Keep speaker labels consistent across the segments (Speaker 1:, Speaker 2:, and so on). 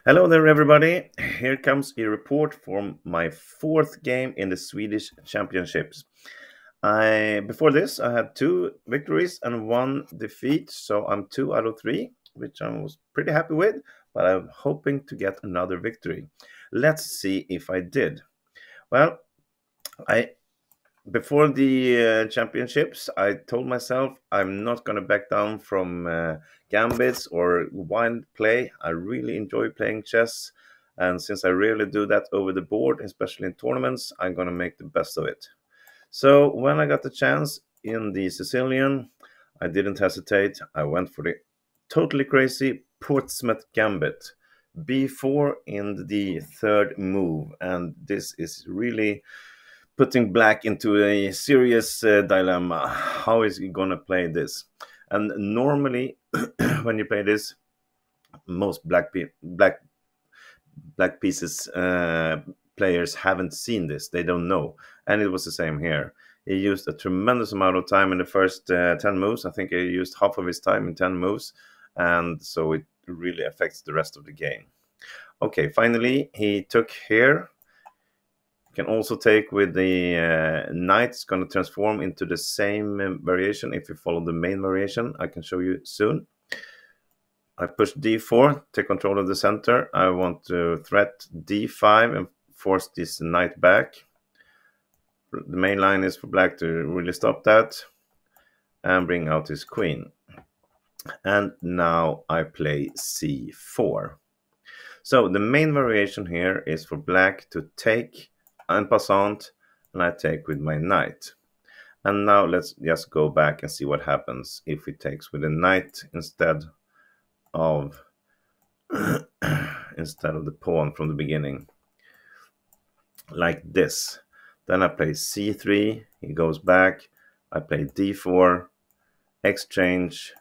Speaker 1: Hello there, everybody. Here comes a report from my fourth game in the Swedish Championships. Before this, I had two victories and one defeat, so I'm 2 out of 3, which I was pretty happy with, but I'm hoping to get another victory. Let's see if I did. Well, I before the championships, I told myself I'm not going to back down from gambits or wild play. I really enjoy playing chess. And since I rarely do that over the board, especially in tournaments, I'm going to make the best of it. So when I got the chance in the Sicilian, I didn't hesitate. I went for the totally crazy Portsmouth Gambit. B4 in the third move. And this is really putting black into a serious dilemma. How is he going to play this? And normally, when you play this, most black pieces players haven't seen this. They don't know, and it was the same here. He used a tremendous amount of time in the first 10 moves. I think he used half of his time in 10 moves, and so it really affects the rest of the game. Okay, finally, he took here. Can also take with the knight. It's going to transform into the same variation if you follow the main variation. I can show you soon. I push d4, take control of the center. I want to threat d5 and force this knight back. The main line is for black to really stop that and bring out his queen. And now I play c4. So the main variation here is for black to take en passant, and I take with my knight. And now let's just go back and see what happens if he takes with a knight instead of the pawn from the beginning, like this. Then I play c3, he goes back, I play d4, exchange.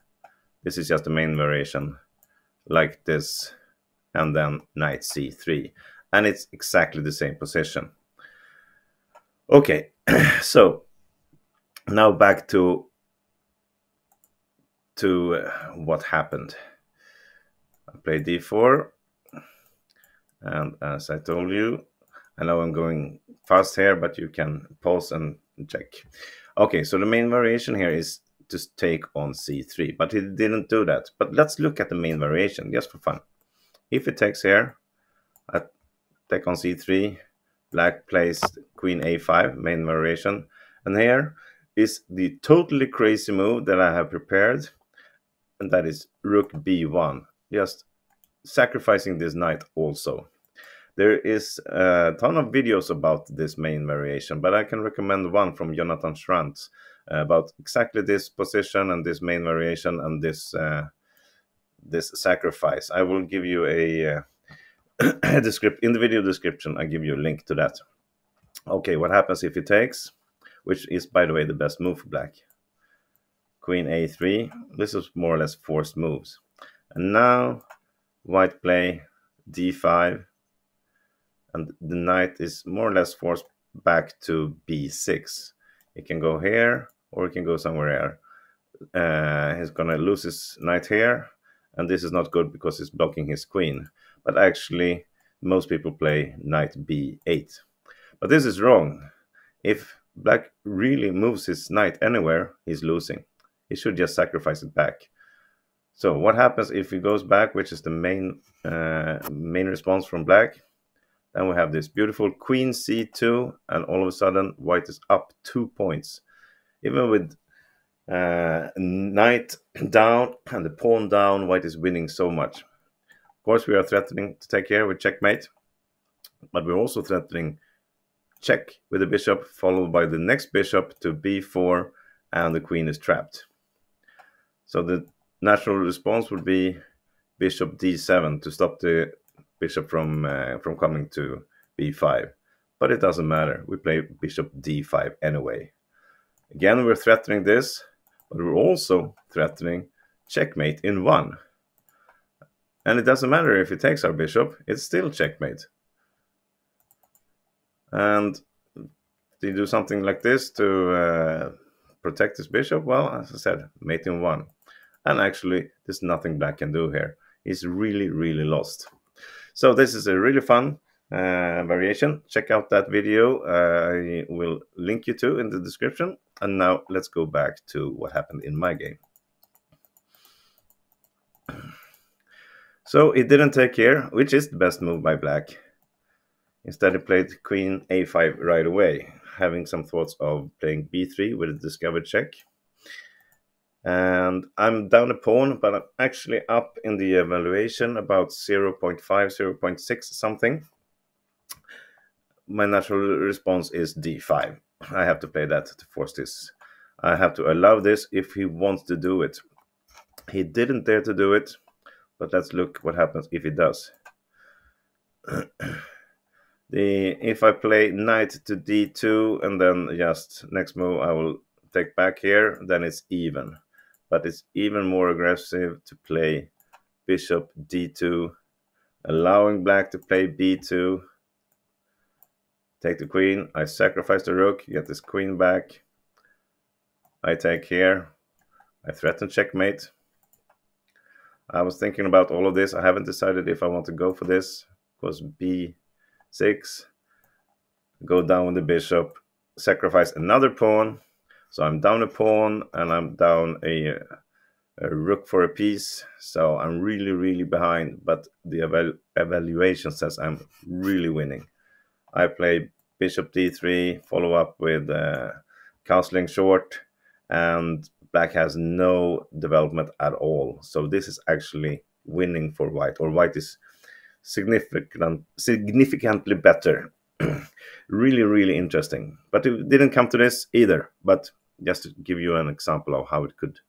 Speaker 1: This is just the main variation, like this, and then knight c3, and it's exactly the same position. Okay, so now back to what happened. I play d4, and as I told you, I know I'm going fast here, but you can pause and check. Okay, so the main variation here is to take on c3, but he didn't do that. But let's look at the main variation just for fun. If it takes here, I take on c3, black plays queen a5, main variation, and here is the totally crazy move that I have prepared, and that is rook b1, just sacrificing this knight also. There is a ton of videos about this main variation, but I can recommend one from Jonathan Schrantz about exactly this position and this main variation and this sacrifice. I will give you a in the video description. I give you a link to that. Okay, what happens if he takes, which is, by the way, the best move for black? Queen a3. This is more or less forced moves. And now white play d5, and the knight is more or less forced back to b6. He can go here, or he can go somewhere here. He's gonna lose his knight here, and this is not good because it's blocking his queen. But actually, most people play knight b8. But this is wrong. If black really moves his knight anywhere, he's losing. He should just sacrifice it back. So what happens if he goes back, which is the main response from black? Then we have this beautiful queen c2, and all of a sudden white is up 2 points. Even with knight down and the pawn down, white is winning so much. Of course, we are threatening to take here with checkmate, but we're also threatening check with the bishop, followed by the next bishop to b4, and the queen is trapped. So the natural response would be bishop d7 to stop the bishop from coming to b5. But it doesn't matter. We play bishop d5 anyway. Again, we're threatening this, but we're also threatening checkmate in 1. And it doesn't matter if he takes our bishop, it's still checkmate. And do you do something like this to protect his bishop? Well, as I said, mate in 1. And actually, there's nothing black can do here. He's really, really lost. So this is a really fun variation. Check out that video. I will link you to in the description. And now let's go back to what happened in my game. So it didn't take here, which is the best move by black. Instead, he played queen a5 right away, having some thoughts of playing b3 with a discovered check. And I'm down a pawn, but I'm actually up in the evaluation about 0.5, 0.6 something. My natural response is d5. I have to play that to force this. I have to allow this if he wants to do it. He didn't dare to do it, but let's look what happens if he does. If I play knight to d2 and then just next move I will take back here, then it's even. But it's even more aggressive to play bishop d2, allowing black to play b2. Take the queen, I sacrifice the rook, get this queen back. I take here, I threaten checkmate. I was thinking about all of this. I haven't decided if I want to go for this, because b6, go down with the bishop, sacrifice another pawn. So I'm down a pawn and I'm down a rook for a piece. So I'm really, really behind, but the evaluation says I'm really winning. I play bishop d3, follow up with castling short, and black has no development at all. So this is actually winning for white, or white is significantly better. Really, really interesting. But it didn't come to this either. But just to give you an example of how it could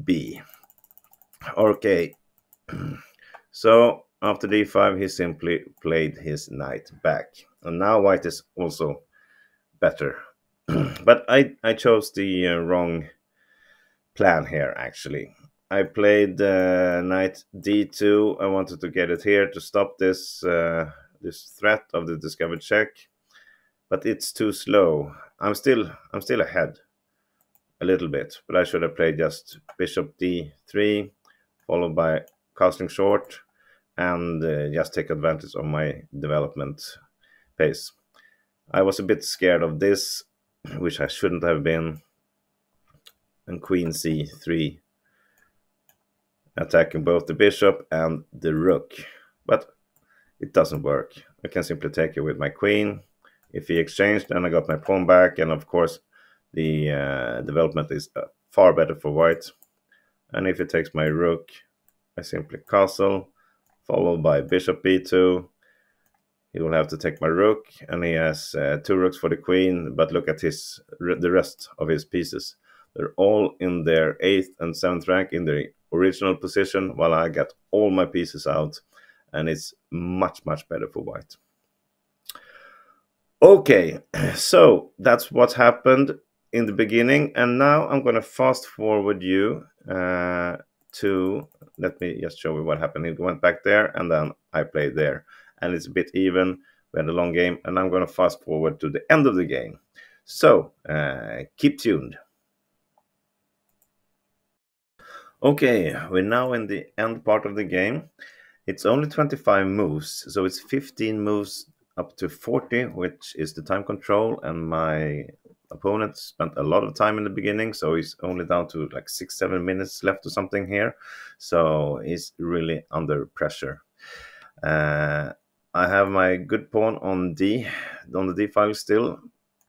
Speaker 1: be. Okay. So after d5, he simply played his knight back. And now white is also better. But I chose the wrong plan here, actually. I played knight d2. I wanted to get it here to stop this this threat of the discovered check, but it's too slow. I'm still ahead a little bit, but I should have played just bishop d3, followed by castling short, and just take advantage of my development pace. I was a bit scared of this, which I shouldn't have been, and queen c3, attacking both the bishop and the rook, but it doesn't work. I can simply take it with my queen. If he exchanged, then I got my pawn back, and of course the development is far better for white. And if he takes my rook, I simply castle, followed by bishop b2. He will have to take my rook, and he has 2 rooks for the queen, but look at the rest of his pieces. They're all in their 8th and 7th rank in their original position, while I got all my pieces out, and it's much, much better for white. Okay, so that's what happened in the beginning, and now I'm going to fast forward you to, let me just show you what happened. He went back there, and then I played there, and it's a bit even. We had a long game, and I'm going to fast forward to the end of the game. So keep tuned. Okay, we're now in the end part of the game. It's only 25 moves, so it's 15 moves up to 40, which is the time control, and my opponent spent a lot of time in the beginning, so he's only down to like 6-7 minutes left or something here, so he's really under pressure. I have my good pawn on the d file still,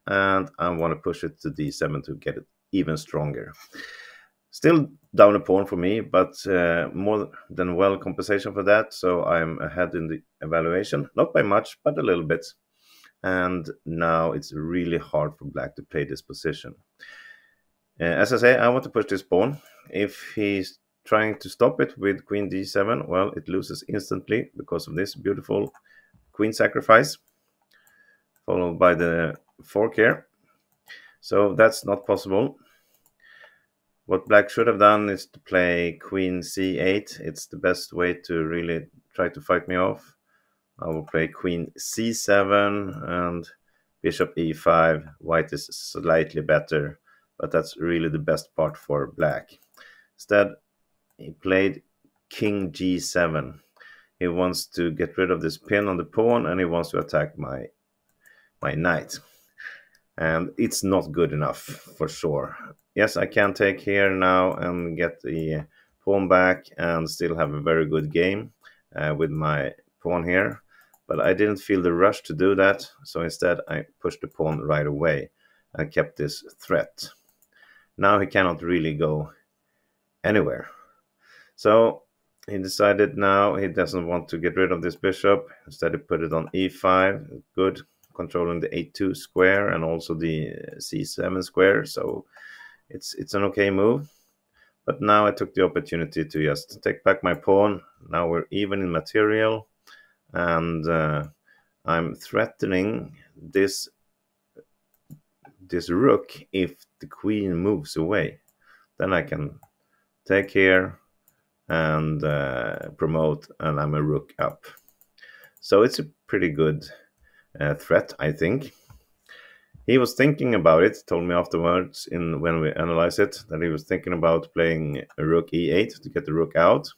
Speaker 1: and I want to push it to d7 to get it even stronger. Still down a pawn for me, but more than well compensation for that, so I'm ahead in the evaluation. Not by much, but a little bit. And now it's really hard for black to play this position. As I say, I want to push this pawn. If he's trying to stop it with queen d7, well, it loses instantly because of this beautiful queen sacrifice, followed by the fork here. So that's not possible. What black should have done is to play queen c8. It's the best way to really try to fight me off. I will play queen c7 and bishop e5. White is slightly better, but that's really the best part for black. Instead, he played king g7. He wants to get rid of this pin on the pawn, and he wants to attack my knight. And it's not good enough for sure. Yes, I can take here now and get the pawn back and still have a very good game with my pawn here. But I didn't feel the rush to do that, so instead I pushed the pawn right away and kept this threat. Now he cannot really go anywhere. So he decided now he doesn't want to get rid of this bishop. Instead he put it on e5. Good, controlling the a2 square and also the c7 square. So it's an okay move. But now I took the opportunity to just take back my pawn. Now we're even in material, and I'm threatening this rook if the queen moves away. Then I can take here and promote, and I'm a rook up. So it's a pretty good threat, I think. He was thinking about it, told me afterwards when we analyzed it, that he was thinking about playing a rook e8 to get the rook out.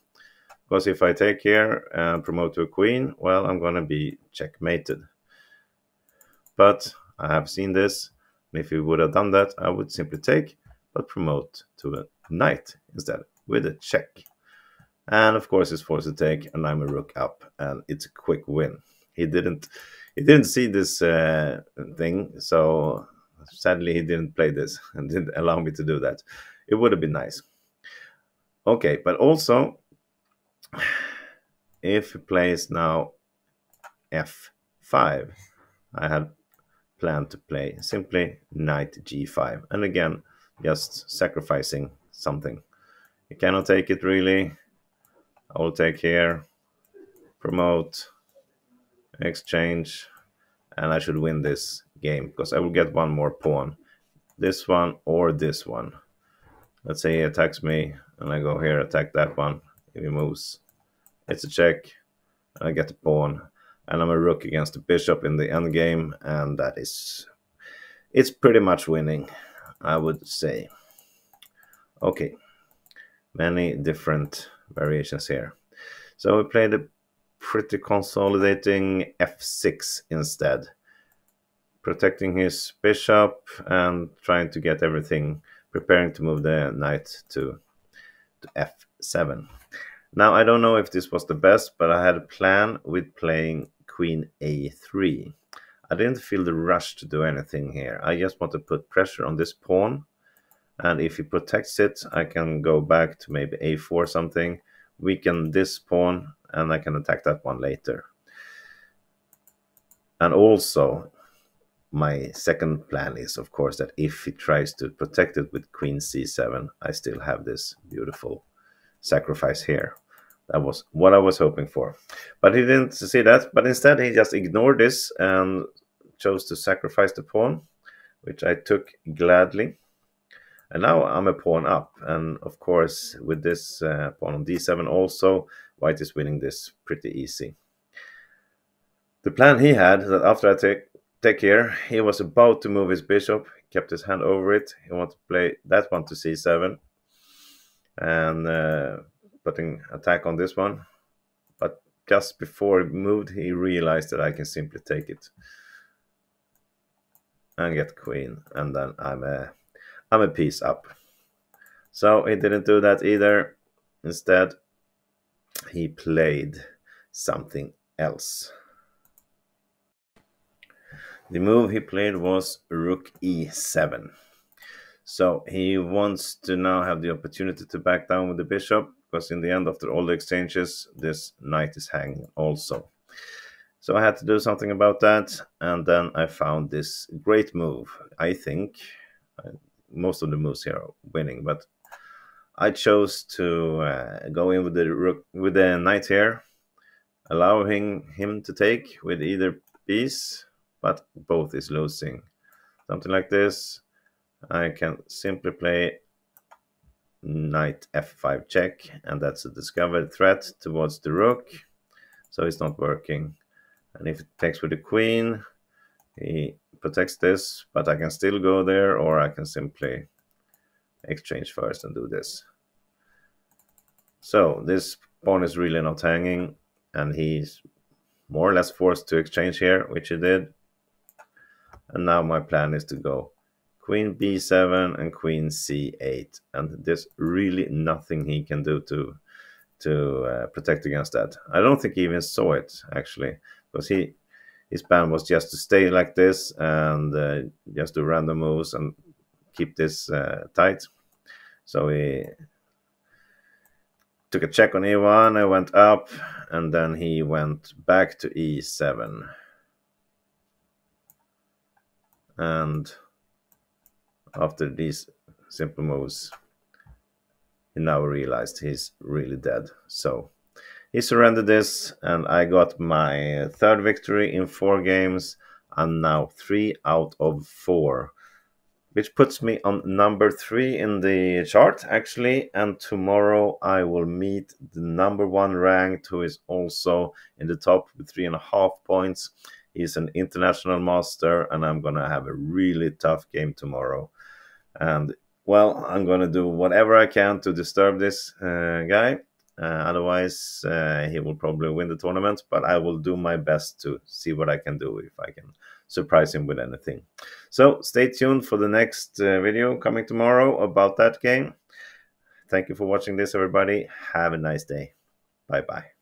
Speaker 1: Because if I take here and promote to a queen, well, I'm going to be checkmated. But I have seen this, and if he would have done that, I would simply take, but promote to a knight instead, with a check. And of course, it's forced to take, and I'm a rook up, and it's a quick win. He didn't see this thing, so sadly he didn't play this and didn't allow me to do that. It would have been nice. Okay, but also, if he plays now f5, I had planned to play simply knight g5, and again, just sacrificing something. You cannot take it really. I will take here, promote, exchange, and I should win this game because I will get one more pawn. This one or this one. Let's say he attacks me and I go here, attack that one. If he moves, it's a check. And I get the pawn, and I'm a rook against the bishop in the endgame, and it's pretty much winning, I would say. Okay, many different variations here. So we played a pretty consolidating f6 instead, protecting his bishop and trying to get everything, preparing to move the knight to f7. Now, I don't know if this was the best, but I had a plan with playing queen a3. I didn't feel the rush to do anything here. I just want to put pressure on this pawn, and if he protects it, I can go back to maybe a4 something, weaken this pawn, and I can attack that one later. And also, my second plan is, of course, that if he tries to protect it with queen c7, I still have this beautiful sacrifice here. That was what I was hoping for. But he didn't see that, but instead he just ignored this and chose to sacrifice the pawn, which I took gladly. And now I'm a pawn up, and of course with this pawn on d7 also, white is winning this pretty easy. The plan he had, that after I take here, he was about to move his bishop, kept his hand over it, he wanted to play that one to c7, and putting attack on this one. But just before he moved, he realized that I can simply take it and get queen, and then I'm a piece up. So he didn't do that either. Instead, he played something else. The move he played was rook e7. So he wants to now have the opportunity to back down with the bishop, because in the end, after all the exchanges, this knight is hanging also. So I had to do something about that, and then I found this great move. I think most of the moves here are winning, but I chose to go in with the rook, with the knight here, allowing him to take with either piece, but both is losing. Something like this. I can simply play knight f5 check, and that's a discovered threat towards the rook, so it's not working. And if it takes with the queen, he protects this, but I can still go there, or I can simply exchange first and do this. So this pawn is really not hanging, and he's more or less forced to exchange here, which he did. And now my plan is to go queen b7 and queen c8, and there's really nothing he can do to protect against that. I don't think he even saw it, actually, because his plan was just to stay like this and just do random moves and keep this tight. So he took a check on e1, I went up, and then he went back to e7. And after these simple moves, he now realized he's really dead. So he surrendered this, and I got my third victory in 4 games. I'm now 3 out of 4, which puts me on number 3 in the chart, actually. And tomorrow I will meet the number 1 ranked, who is also in the top with 3.5 points. He's an international master, and I'm going to have a really tough game tomorrow. And, well, I'm going to do whatever I can to disturb this guy. Otherwise, he will probably win the tournament, but I will do my best to see what I can do, if I can surprise him with anything. So stay tuned for the next video coming tomorrow about that game. Thank you for watching this, everybody. Have a nice day. Bye-bye.